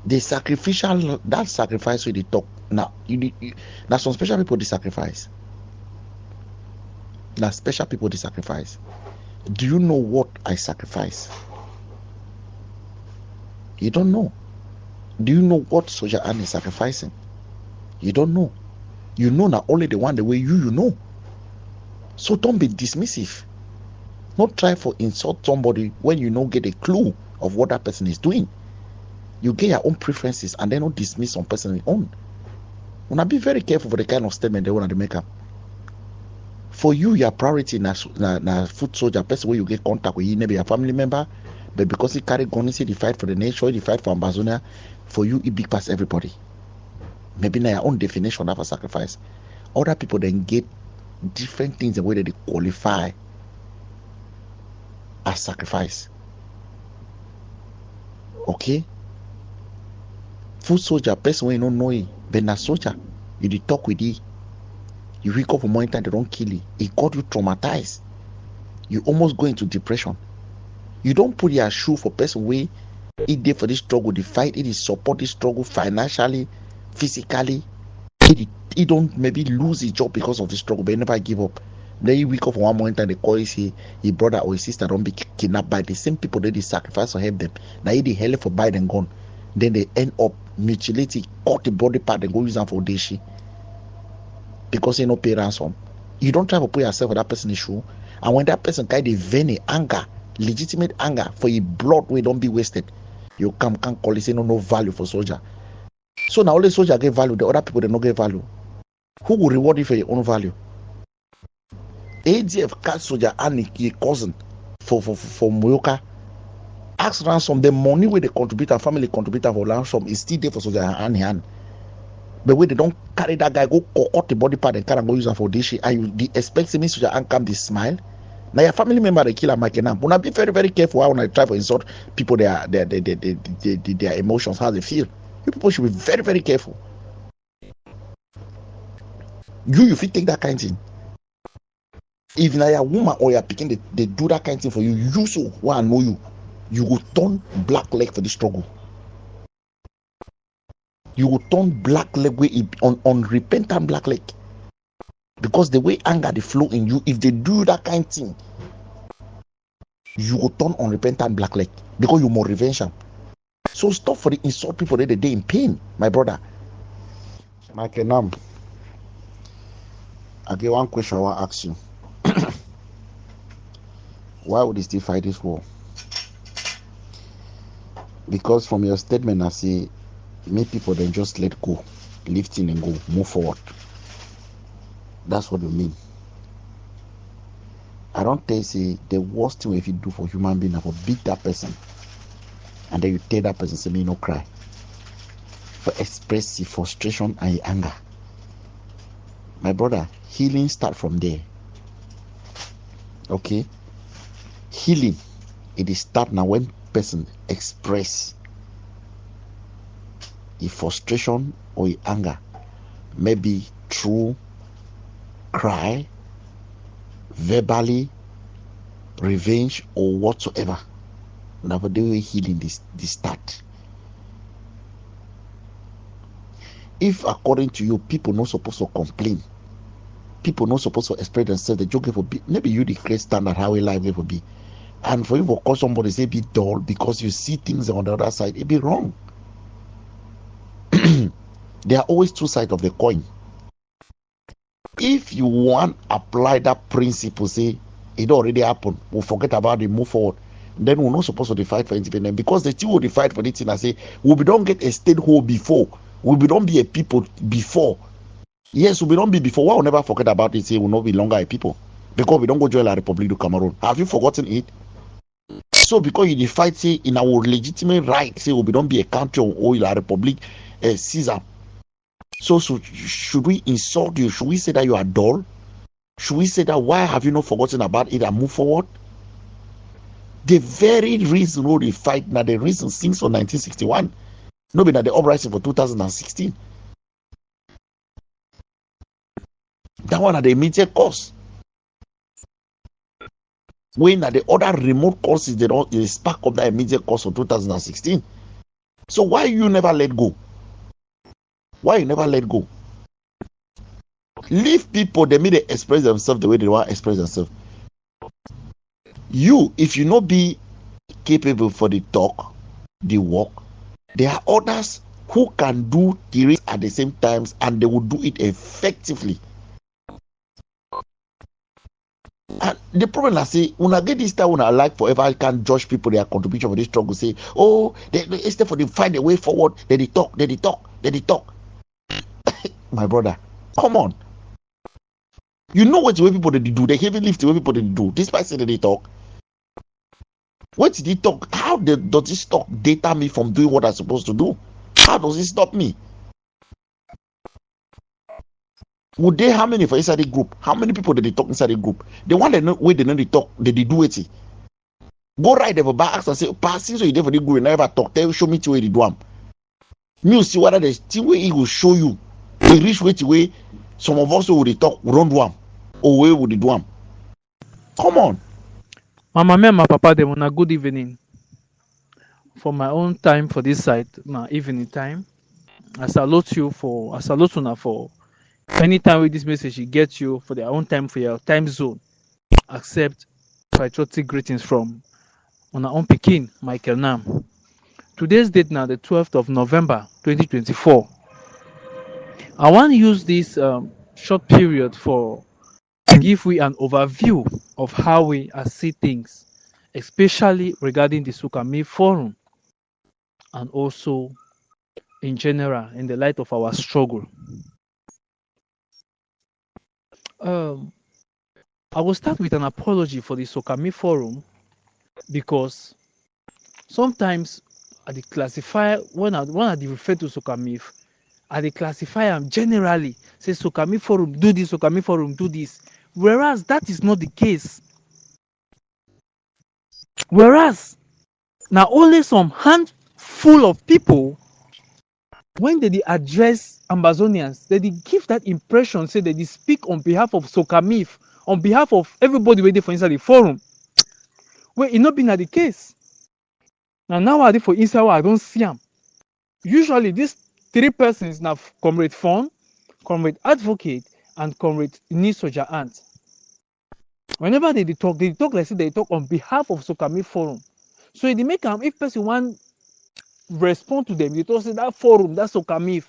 The sacrificial, that sacrifice with the talk. Now, now some special people they sacrifice. Now special people they sacrifice. Do you know what I sacrifice? You don't know. Do you know what Soldier Ann is sacrificing? You don't know. You know not only the one the way you know. So don't be dismissive. Not try for insult somebody when you don't get a clue of what that person is doing. You get your own preferences and then not dismiss some person own. Wanna be very careful for the kind of statement they want to make up. For you, your priority na foot soldier person where you get contact with, you maybe a family member, but because he carry gun, he the fight for the nation, the fight for Amazonia, for you it big past everybody. Maybe na your own definition of a sacrifice. Other people then get different things the way that they qualify as sacrifice. Okay? Foot soldier, person wey no know it, but na soldier. You dey talk with it. You wake up for morning time, they don't kill you. It got you traumatized. You almost go into depression. You don't put your shoe for person wey it dey for this struggle, the fight, it is support this struggle financially, physically. It don't maybe lose his job because of the struggle, but he never give up. Then you wake up for one morning time, they call you say his brother or his sister don't be kidnapped by the same people that they sacrifice to help them. Now he dey hell for buy them gun. Then they end up mutilating, cut the body part, and go use them for dashi because they no pay ransom. You don't try to put yourself in that person's shoe, and when that person carry the vein, anger, legitimate anger for your blood, we don't be wasted. You can't call it say no value for soldier. So now only soldier get value, the other people they not get value. Who will reward you for your own value? ADF catch soldier and your cousin for Moyoka. Ask ransom. The money where they contribute and family contribute for ransom is still there for soldier hand. But when they don't carry that guy, go cut the body part and carry and go use them for this shit, and you expect me soldier and come this smile. Now your family member they kill a Mike now. Wanna be very, very careful when I try to insult people their emotions, how they feel. You people should be very, very careful. You fit take that kind of thing. If now your woman or your picking they do that kind of thing for you, you so who I know you will turn black leg for the struggle. You will turn black leg way on unrepentant black leg. Because the way anger they flow in you, if they do that kind of thing, you will turn unrepentant black leg because you more revenge. So stop for the insult people that they in pain, my brother. Michael Nam, I get one question I want to ask you. Why would they still fight this war? Because from your statement, I say, make people then just let go, lifting and go, move forward. That's what you mean. I don't tell you, say, the worst thing if you do for human being is for beat that person. And then you tell that person, say, me no cry. For express the frustration and anger. My brother, healing start from there. Okay? Healing, it is start now when person express the frustration or the anger. Maybe through cry, verbally, revenge, or whatsoever. Now the way healing this start. If according to you, people not supposed to complain, people not supposed to express themselves, the joke for be maybe you declare standard how a life will be. And for you to call somebody say be dull because you see things on the other side, it be wrong. There are always two sides of the coin. If you want apply that principle, say it already happened, we'll forget about it, move forward. Then we're not supposed to fight for independence because the two will fight for this thing. I say we don't get a state hold before, we don't be a people before. Yes, we don't be before. Why we'll never forget about it? Say we'll not be longer a people because we don't go join La Republic of Cameroon. Have you forgotten it? So because you fight say in our legitimate right, say we don't be a country or La Republic, Caesar. So should we insult you? Should we say that you are dull? Should we say that why have you not forgotten about it and move forward? The very reason why they fight now, the reason since for 1961, no be that the uprising for 2016. That one are the immediate cause. When are the other remote causes they spark up that immediate cause for 2016. So why you never let go? Why you never let go? Leave people, they may they express themselves the way they want to express themselves. You, if you not be capable for the talk, the work, there are others who can do the at the same times and they will do it effectively. And the problem I say, when I get this time when I like forever, I can't judge people their contribution for this struggle. Say, oh, instead for them find a way forward, they talk. My brother, come on. You know what the way people they do, they heavy lift the way people they do. This person they talk. What did he talk? How does this talk data me from doing what I'm supposed to do? How does it stop me? Would they how many for inside the group? How many people did they talk inside the group? The one that know where they know they talk, they do it. Go right there for back and say, passing so you there for the group, never talk. Tell show me to where they do them. Me see whether the thing way he will show you. The reach way some of us will talk, we don't do am. Or we would do am. Come on. My mama and my papa them on a good evening. For my own time for this side, my evening time. I salute una for anytime with this message you get you for their own time for your time zone. Accept patriotic greetings from on our own Pekin, Michael Nam. Today's date now, the 12th of November 2024. I want to use this short period for give we an overview of how we see things, especially regarding the Sukami Forum and also in general in the light of our struggle. Um, I will start with an apology for the Sukami Forum because sometimes I classify when I refer to Sukami, I classify them generally. Say Sukami Forum do this, Sukami Forum do this. Whereas that is not the case. Whereas now only some handful of people, when they address Amazonians, they give that impression, say they speak on behalf of Sokamif, on behalf of everybody waiting for inside the forum. Well, it not been the case. Now nowadays for inside, I don't see them. Usually these three persons now Comrade Fon, Comrade Advocate, and Comrade Nisoja Ant. Whenever they talk like say they talk on behalf of Sokami Forum. So they make them, if person want respond to them, they talk say that forum, that's Sokamif.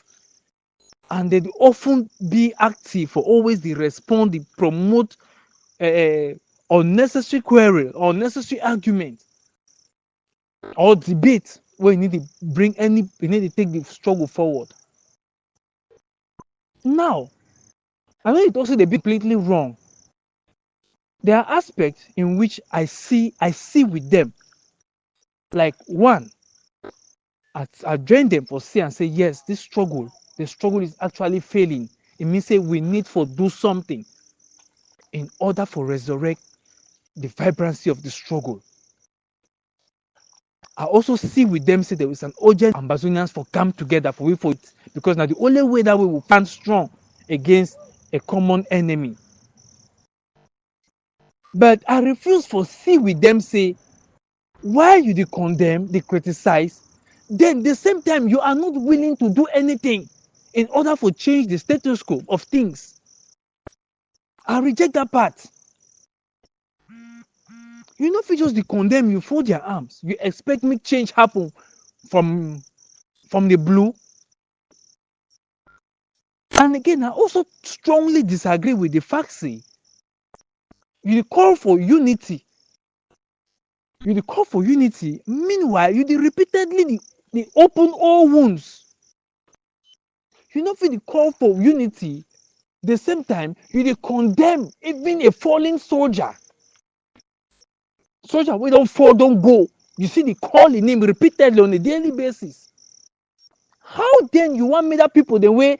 And they often be active for always they respond, they promote unnecessary query, unnecessary argument, or debate where you need to you need to take the struggle forward. Now, I know it also they be completely wrong. There are aspects in which I see with them. Like one, I join them for see and say, yes, the struggle is actually failing. It means say we need to do something in order for resurrect the vibrancy of the struggle. I also see with them say there is an urgent Ambazonians for come together for we for it because now the only way that we will stand strong against a common enemy. But I refuse for see with them say why you they condemn, they criticize, then the same time you are not willing to do anything in order for change the status quo of things. I reject that part. You know if you just condemn, you fold your arms. You expect me change happen from the blue. And again, I also strongly disagree with the fact say you call for unity. You call for unity. Meanwhile, you repeatedly they open all wounds. You know if you call for unity, the same time you condemn even a fallen soldier. Soldier we don't fall, don't go. You see the call in him repeatedly on a daily basis. How then you want me that people the way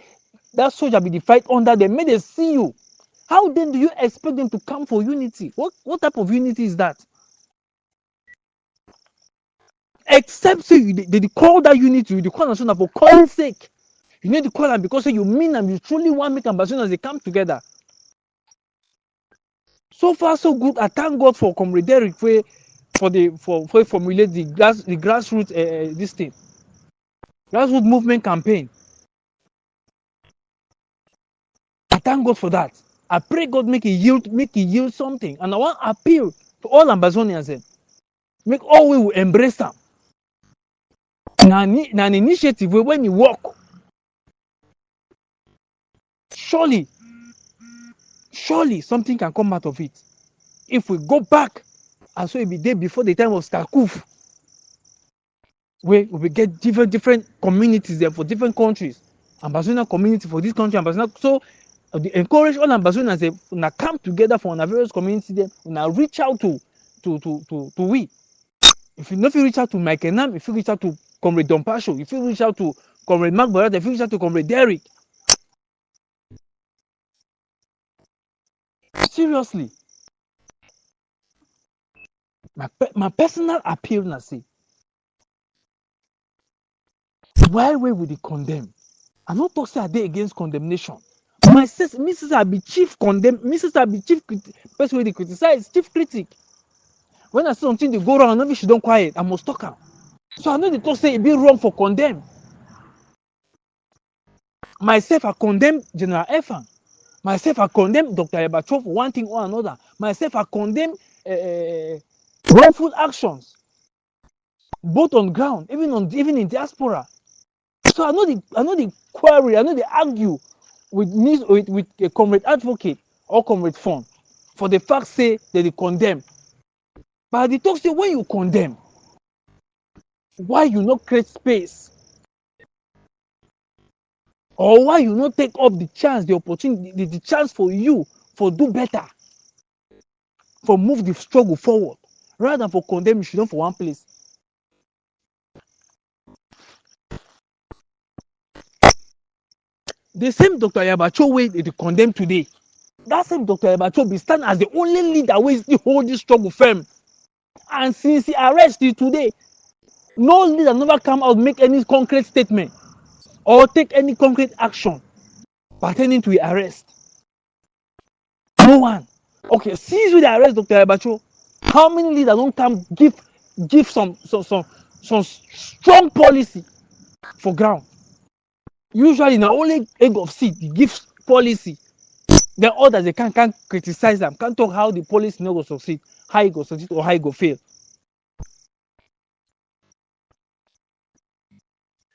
that soldier be the fight under them, may they see you? How then do you expect them to come for unity? What type of unity is that? Except say they call that unity, they call Ambassador for calling sake. You need to call them because say you mean them, you truly want to make ambassadors they come together. So far so good. I thank God for Comrade Derek for formulate the grassroots this thing, grassroots movement campaign. I thank God for that. I pray God make it yield something. And I want to appeal to all Ambazonians. Make all we will embrace them. Now an initiative where when you work, surely something can come out of it. If we go back, and so it be there before the time of Starkuf, where we get different communities there for different countries. Ambazonian community for this country, Ambazonian. So encourage all Ambazonians to come together for various communities there, now reach out to we. If you not reach out to Mike Enam, if you reach out to Comrade Don Pasho, if you reach out to Comrade Mark Barata, if you reach out to Comrade Derek. Seriously. My personal appeal na say Why we dey condemn? I no talk say I dey against condemnation. My sister, me sister, I be chief condemn. Me sister, I be chief person wey dey criticize, chief critic. When I see something dey go wrong, maybe she don quiet, I must talk am. So I no dey talk say e be wrong for condemn. Myself, I condemn General Efan. Myself, I condemn Dr. Yabacho for one thing or another. Myself, I condemn wrongful actions, both on ground, even in diaspora. So I know the query, I know the argue with me with a comrade advocate or comrade fund for the fact say that they condemn. But the talk say when you condemn, why you not create space? Or why you not take up the chance, the opportunity, the chance for you for do better, for move the struggle forward, rather than for condemn you should not for one place. The same Dr. Yabacho way they condemn today, that same Dr. Yabacho be stand as the only leader wey still hold this struggle firm. And since he arrest till today, no leader never come out make any concrete statement or take any concrete action pertaining to the arrest. No one. Okay, since we arrest Dr. Yabacho, how many leaders don't come give some strong policy for ground? Usually na only egg of seed dey give policy. Then others they can't criticize them, can't talk how the policy no go succeed, how it go succeed or how it go fail.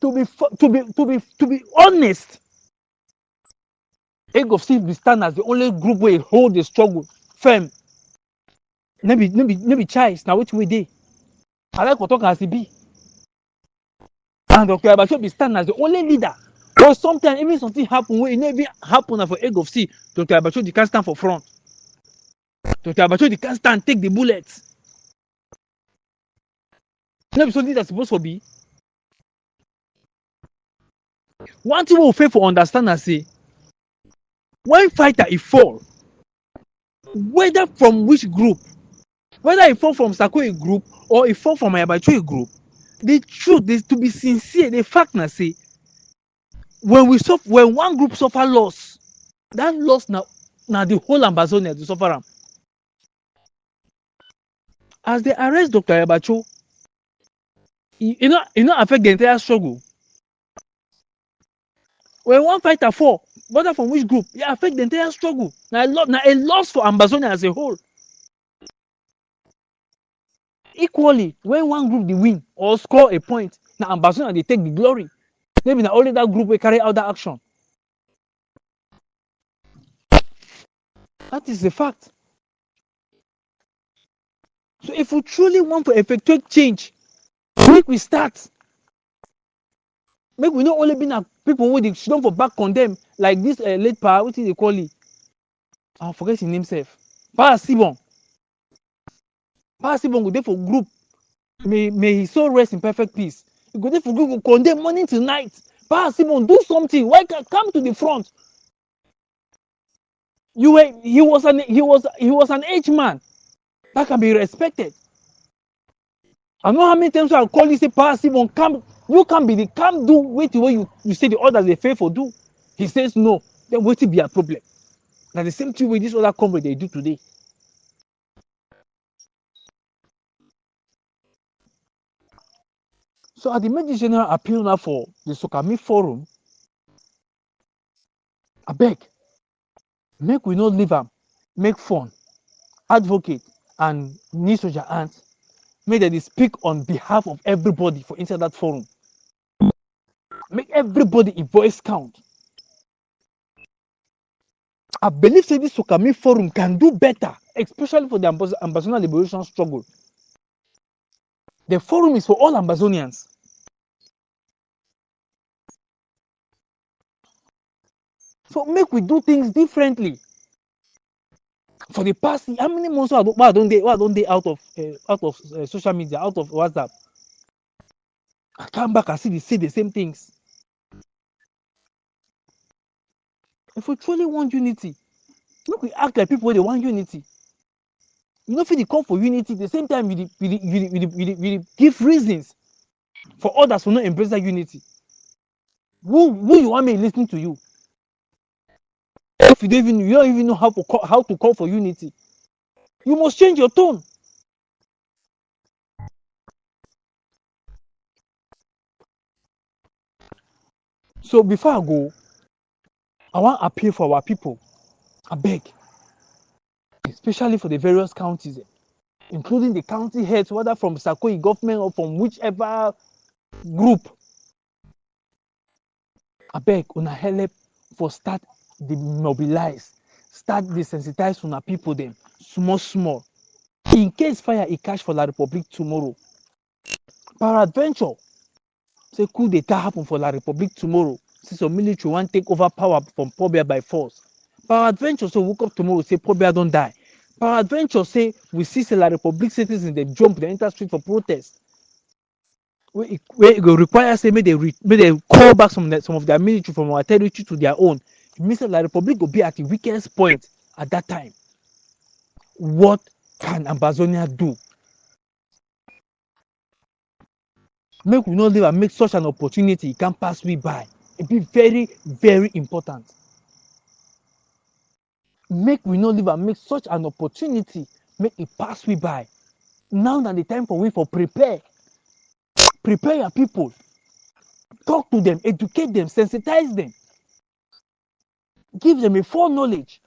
To be honest, egg of seed be stand as the only group wey hold the struggle firm. No be choice, na wetin we dey. I like to talk as e be. And Dr. Yabacho be stand as the only leader. But sometimes even something happen wey e no even happen for egg of seed, Dr. Yabacho dey can stand for front. Dr. Yabacho dey can stand take the bullets. No be something that's supposed to be. One thing we will fail for understand na say when fighter e fall, whether from which group, whether e fall from Sakoe group or e fall from Yabacho group, the truth is to be sincere. The fact na say when one group suffer loss, that loss na the whole Ambazonia to suffer am. As they arrest Dr. Yabacho, e no affect the entire struggle. When one fighter fall, whether from which group, e affect the entire struggle. Na a loss for Ambazonia as a whole. Equally, when one group dey win or score a point, na Ambazonia dey take the glory. Maybe na only that group wey carry out that action. That is the fact. So if we truly want to effectuate change, make we start. Make we not only be na people wey dey sidon for back condemn like this late pa, wetin dey call it? I forget his name sef. Pa Sibon go dey for group. May he so rest in perfect peace. He go dey for group, go condemn morning till night. Pa Sibon, do something. Why can't come to the front? He was an aged man that can be respected. I know how many times I call you say Pa Sibon, come, you can't do wetin wey you say the others dey fail for do. He says no. Then wetin be a problem? Na the same thing wey this other comrade dey do today. So I dey make this general appeal now for the Sokami forum. Abeg, make we no leave am, make fun, advocate and knee soldier hands. Make dem dey speak on behalf of everybody for inside that forum. Make everybody a voice count. I believe say this Sokami forum can do better, especially for the Ambazonian liberation struggle. The forum is for all Ambazonians. So make we do things differently. For the past, how many months I don't dey out of social media, out of WhatsApp? I come back, I say the same things. If we truly want unity, make we act like people wey dey want unity. You no fit dey call for unity, the same time you give reasons for others to not embrace that unity. Who you want me listening to you? If you don't even know how to call for unity, you must change your tone. So before I go, I want to appeal for our people. I beg, especially for the various counties, including the county heads, whether from Sakoi government or from whichever group. I beg, una help for start the mobilize, start the sensitize una people them small small. In case fire e catch for La Republic tomorrow, peradventure say coup d'etat happen for La Republic tomorrow, say some military wan take over power from Pobia by force. Peradventure say we wake up tomorrow say Pobia don die. Peradventure say we see say La Republic citizens dey jump dey enter street for protest. Wey e go require say make they call back some of their military from our territory to their own. It means that La Republic go be at the weakest point at that time. What can Ambazonia do? Make we no live and make such an opportunity can pass we by. It be very, very important. Make we no live and make such an opportunity make it pass we by. Now na the time for we for prepare. Prepare your people. Talk to them, educate them, sensitize them. Give them a foreknowledge.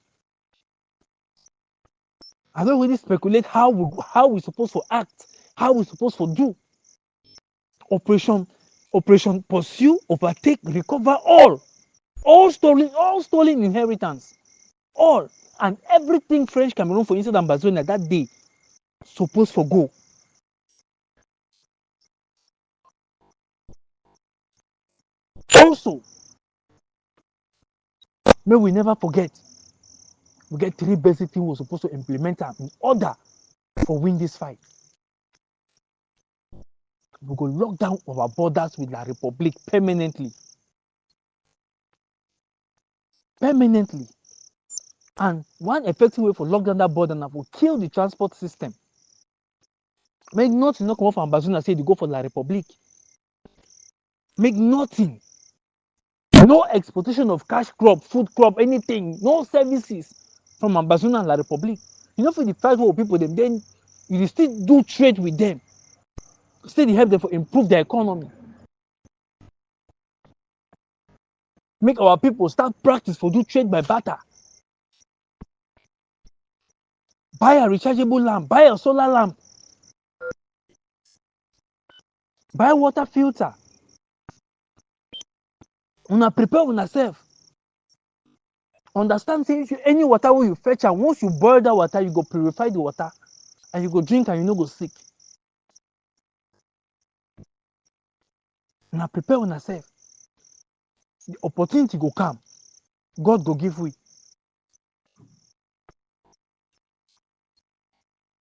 I don't really speculate how we supposed to act, how we supposed to do. Operation pursue, overtake, recover all stolen inheritance, all and everything French Cameroon for inside Ambazonia that day supposed for go. Also, may we never forget, we get 3 basic things we're supposed to implement in order for win this fight. We go lock down our borders with La Republic permanently. Permanently. And one effective way for lock down that border now will kill the transport system. Make nothing not come off Ambazonia say they go for La Republic. Make nothing. No exportation of cash crop, food crop, anything, no services from Ambazonia and La Republic. You know, for the first world people, then you still do trade with them. Still help them for improve their economy. Make our people start practice for do trade by barter. Buy a rechargeable lamp, buy a solar lamp, buy water filter. Una prepare una self. Understand say any water wey you fetch and once you boil that water, you go purify the water and you go drink and you no go sick. Una prepare una self. The opportunity go come. God go give we.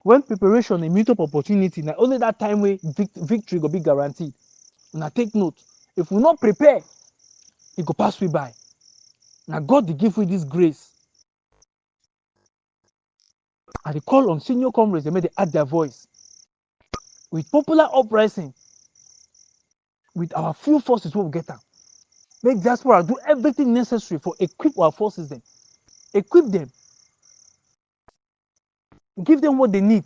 When preparation a meet up opportunity, na only that time wey victory go be guaranteed. Una take note. If we not prepare, it go pass we by. Now God dey give we this grace. I dey call on senior comrades, they may they add their voice. With popular uprising, with our few forces wey we get am, make diaspora do everything necessary for equip our forces them. Equip them. Give them what they need.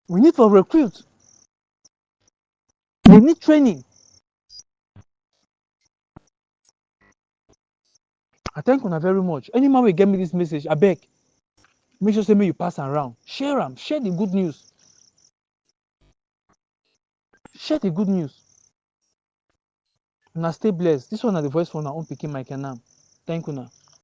We need to recruit. We need training. I thank una very much. Any man will get me this message, I beg. Make sure say me you pass around. Share them. Share the good news. Share the good news. Now stay blessed. This one is the voice for our own picking Mike and Nam. Thank you now.